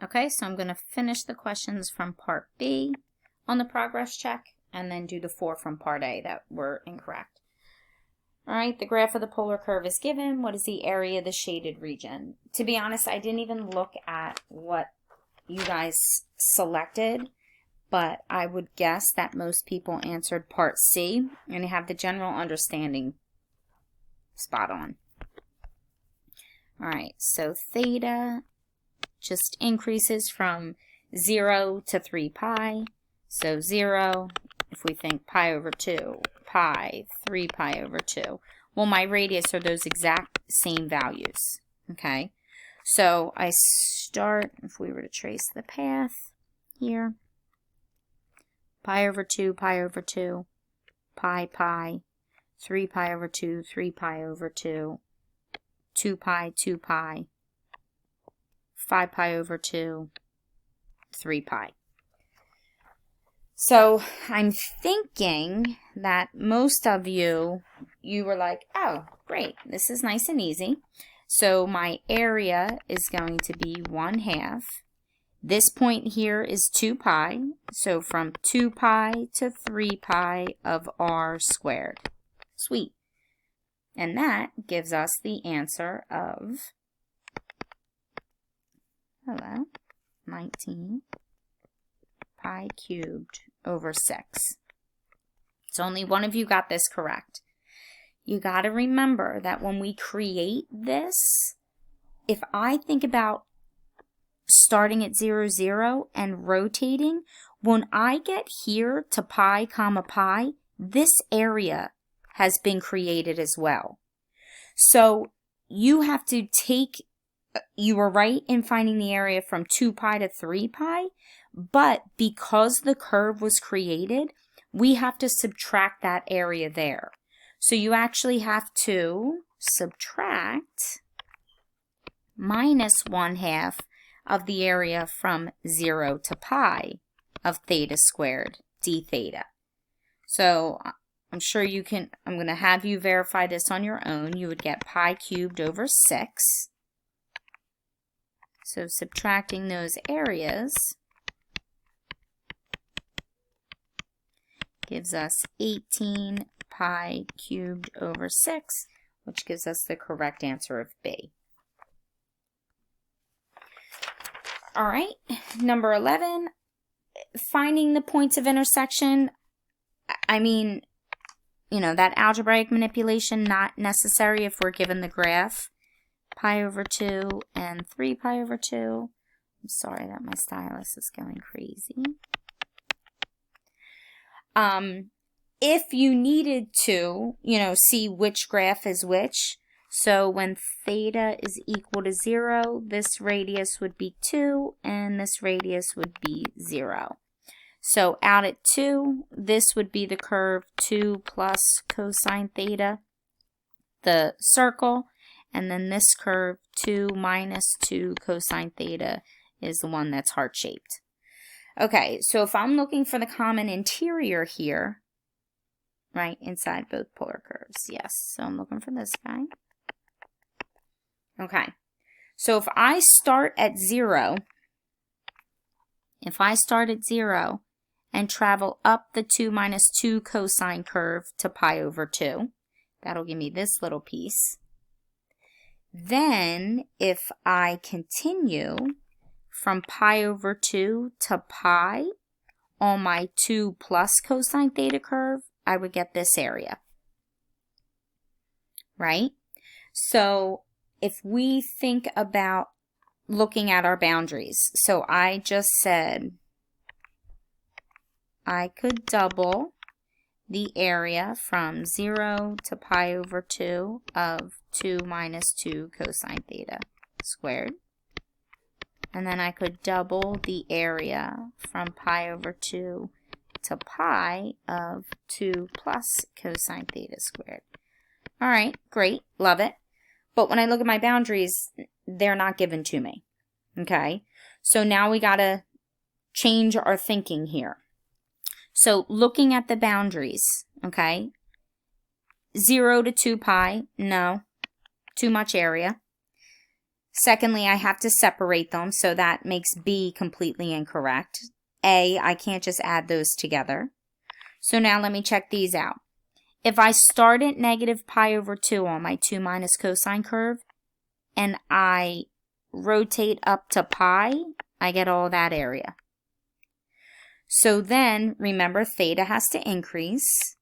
Okay, so I'm going to finish the questions from Part B on the progress check and then do the 4 from Part A that were incorrect. All right, the graph of the polar curve is given. What is the area of the shaded region? To be honest, I didn't even look at what you guys selected, but I would guess that most people answered Part C and have the general understanding spot on. All right, so theta just increases from 0 to 3 pi. So 0, if we think pi over 2, pi, 3 pi over 2. Well, my radius are those exact same values, okay? So I start, if we were to trace the path here, pi over 2, pi over 2, pi, pi, 3 pi over 2, 3 pi over 2, 2 pi, 2 pi, 5 pi over 2, 3 pi. So I'm thinking that most of you were like, oh, great, this is nice and easy. So my area is going to be 1/2. This point here is 2 pi. So from 2 pi to 3 pi of r squared. Sweet. And that gives us the answer of 19 pi cubed over 6. So only one of you got this correct. You got to remember that when we create this, if I think about starting at 0, 0 and rotating, when I get here to pi comma pi, this area has been created as well. So you have to take, you were right in finding the area from 2 pi to 3 pi, but because the curve was created, we have to subtract that area there. So you actually have to subtract minus 1/2 of the area from 0 to pi of theta squared d theta. So I'm sure you can, I'm going to have you verify this on your own. You would get pi cubed over 6. So subtracting those areas gives us 18 pi cubed over 6, which gives us the correct answer of B. All right, number 11, finding the points of intersection. I mean, you know, that algebraic manipulation, not necessary if we're given the graph. Pi over 2 and 3 pi over 2. I'm sorry that my stylus is going crazy. If you needed to, you know, see which graph is which, so when theta is equal to 0, this radius would be 2, and this radius would be 0. So out at 2, this would be the curve 2 plus cosine theta, the circle, and then this curve 2 minus 2 cosine theta is the one that's heart-shaped. Okay, so if I'm looking for the common interior here, right, inside both polar curves, yes, so I'm looking for this guy. Okay, so if I start at 0, and travel up the 2 minus 2 cosine curve to pi over 2, that'll give me this little piece. Then if I continue from pi over 2 to pi on my 2 plus cosine theta curve, I would get this area, right? So if we think about looking at our boundaries, so I just said I could double the area from 0 to pi over 2 of 2 minus 2 cosine theta squared. And then I could double the area from pi over 2 to pi of 2 plus cosine theta squared. All right, great, love it. But when I look at my boundaries, they're not given to me, okay? So now we got to change our thinking here. So looking at the boundaries, okay, 0 to 2 pi, no, too much area. Secondly, I have to separate them, so that makes B completely incorrect. A, I can't just add those together. So now let me check these out. If I start at negative pi over 2 on my 2 minus cosine curve, and I rotate up to pi, I get all that area. So then, remember, theta has to increase.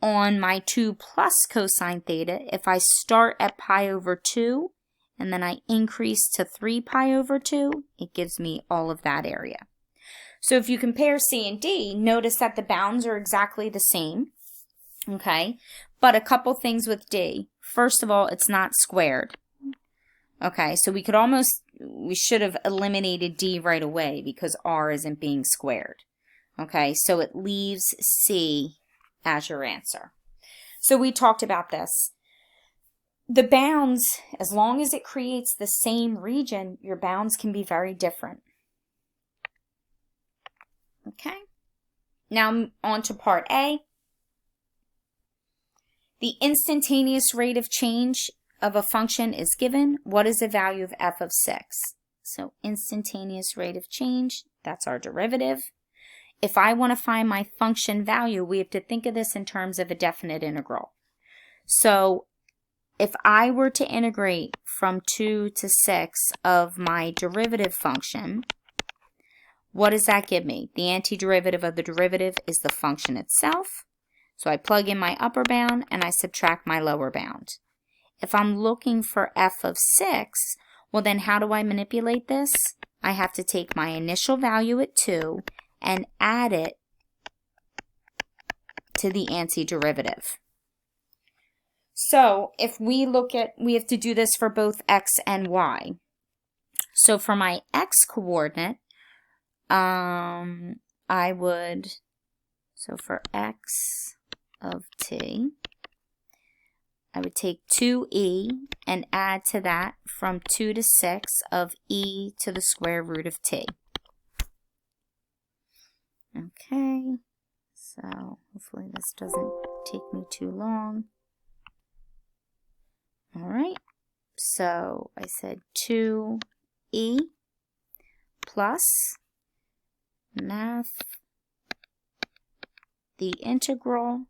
On my 2 plus cosine theta, if I start at pi over 2, and then I increase to 3 pi over 2, it gives me all of that area. So if you compare C and D, notice that the bounds are exactly the same, okay? But a couple things with D. First of all, it's not squared. Okay, so we should have eliminated D right away because R isn't being squared. Okay, so it leaves C as your answer. So we talked about this. The bounds, as long as it creates the same region, your bounds can be very different. Okay, now on to part A. The instantaneous rate of change of a function is given. What is the value of f of 6? So instantaneous rate of change, that's our derivative. If I want to find my function value, we have to think of this in terms of a definite integral. So if I were to integrate from 2 to 6 of my derivative function, what does that give me? The antiderivative of the derivative is the function itself. So I plug in my upper bound and I subtract my lower bound. If I'm looking for f of 6, well then how do I manipulate this? I have to take my initial value at 2 and add it to the antiderivative. So if we have to do this for both x and y. So for my x coordinate, so for x of t, I would take 2e and add to that from 2 to 6 of e to the square root of t. Okay, so hopefully this doesn't take me too long. All right, so I said 2e plus math, the integral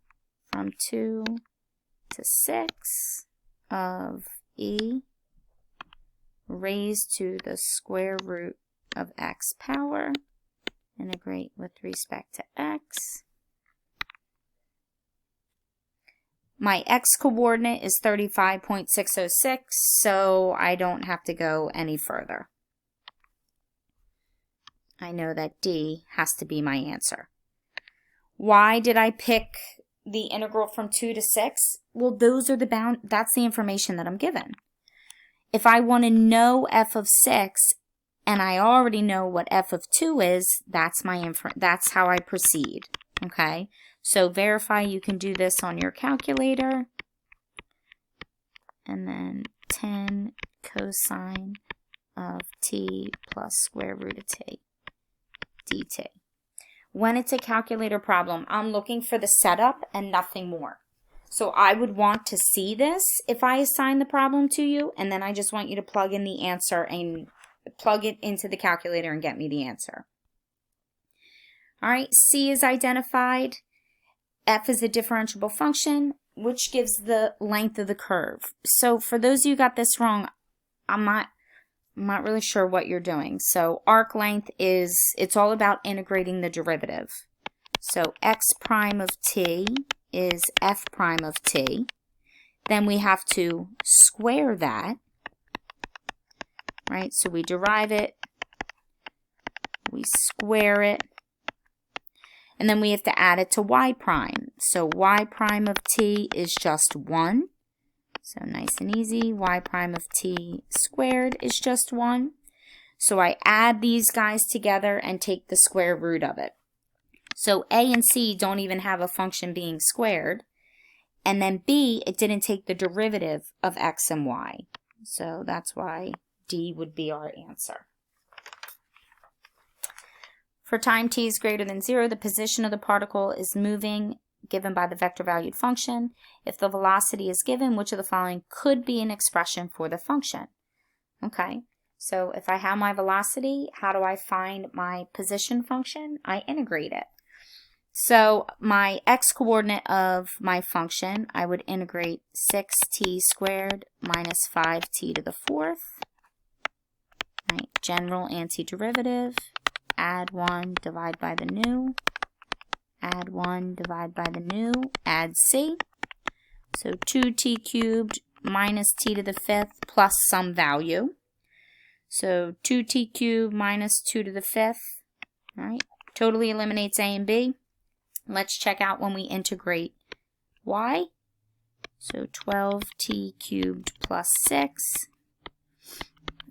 from 2 to 6 of e raised to the square root of x power, integrate with respect to x. My x coordinate is 35.606, so I don't have to go any further. I know that D has to be my answer. Why did I pick the integral from 2 to 6? Well, those are that's the information that I'm given. If I want to know f of 6 and I already know what f of 2 is, that's how I proceed. Okay? So verify you can do this on your calculator. And then 10 cosine of t plus square root of t dt. When it's a calculator problem, I'm looking for the setup and nothing more. So I would want to see this if I assign the problem to you, and then I just want you to plug in the answer and plug it into the calculator and get me the answer. All right, C is identified. F is a differentiable function, which gives the length of the curve. So for those of you who got this wrong, I'm not really sure what you're doing. So arc length it's all about integrating the derivative. So x prime of t is f prime of t. Then we have to square that, right? So we derive it, we square it, and then we have to add it to y prime. So y prime of t is just 1. So nice and easy. Y prime of t squared is just 1. So I add these guys together and take the square root of it. So A and C don't even have a function being squared. And then B, it didn't take the derivative of x and y. So that's why D would be our answer. For time t is greater than 0, the position of the particle is moving given by the vector valued function. If the velocity is given, which of the following could be an expression for the function? Okay, so if I have my velocity, how do I find my position function? I integrate it. So my x-coordinate of my function, I would integrate 6t squared minus 5t to the fourth. Right, general antiderivative, add 1, divide by the new, add 1, divide by the new, add c. So 2t cubed minus t to the fifth plus some value. So 2t cubed minus 2 to the fifth, all right, totally eliminates a and b. Let's check out when we integrate y. So 12t cubed plus 6.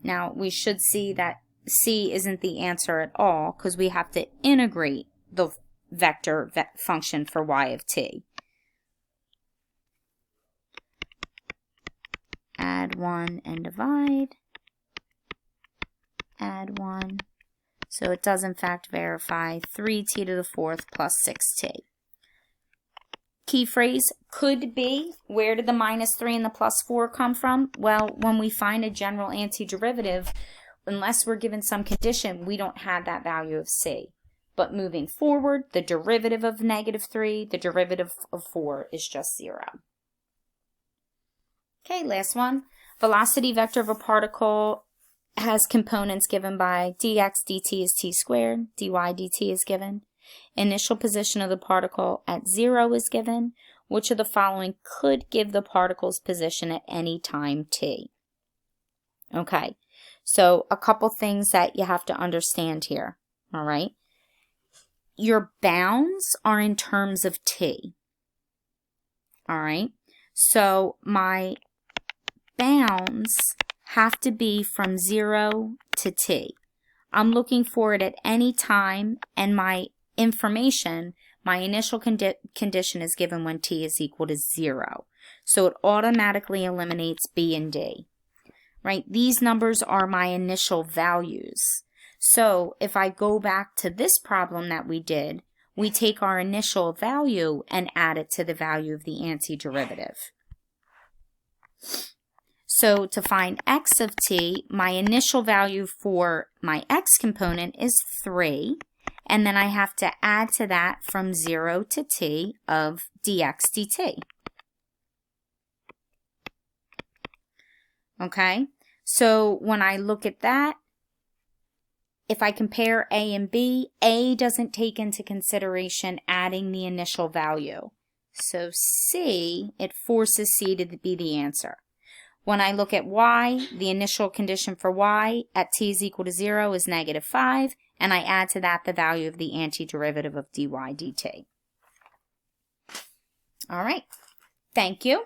Now we should see that c isn't the answer at all because we have to integrate the vector function for y of t. Add 1 and divide. Add 1. So it does in fact verify 3t to the fourth plus 6t. Key phrase could be, where did the minus 3 and the plus 4 come from? Well, when we find a general antiderivative, unless we're given some condition, we don't have that value of c. But moving forward, the derivative of negative 3, the derivative of 4 is just 0. Okay, last one. Velocity vector of a particle has components given by dx dt is t squared, dy dt is given. Initial position of the particle at 0 is given. Which of the following could give the particle's position at any time t? Okay, so a couple things that you have to understand here, all right? Your bounds are in terms of t, all right? So my bounds have to be from 0 to t. I'm looking for it at any time, and my information, my initial condition is given when t is equal to 0. So it automatically eliminates b and d. Right? These numbers are my initial values. So if I go back to this problem that we did, we take our initial value and add it to the value of the antiderivative. So to find x of t, my initial value for my x component is 3, and then I have to add to that from 0 to t of dx dt. Okay, so when I look at that, if I compare a and b, a doesn't take into consideration adding the initial value. So c, it forces c to be the answer. When I look at y, the initial condition for y at t is equal to 0 is negative 5, and I add to that the value of the antiderivative of dy dt. All right, thank you.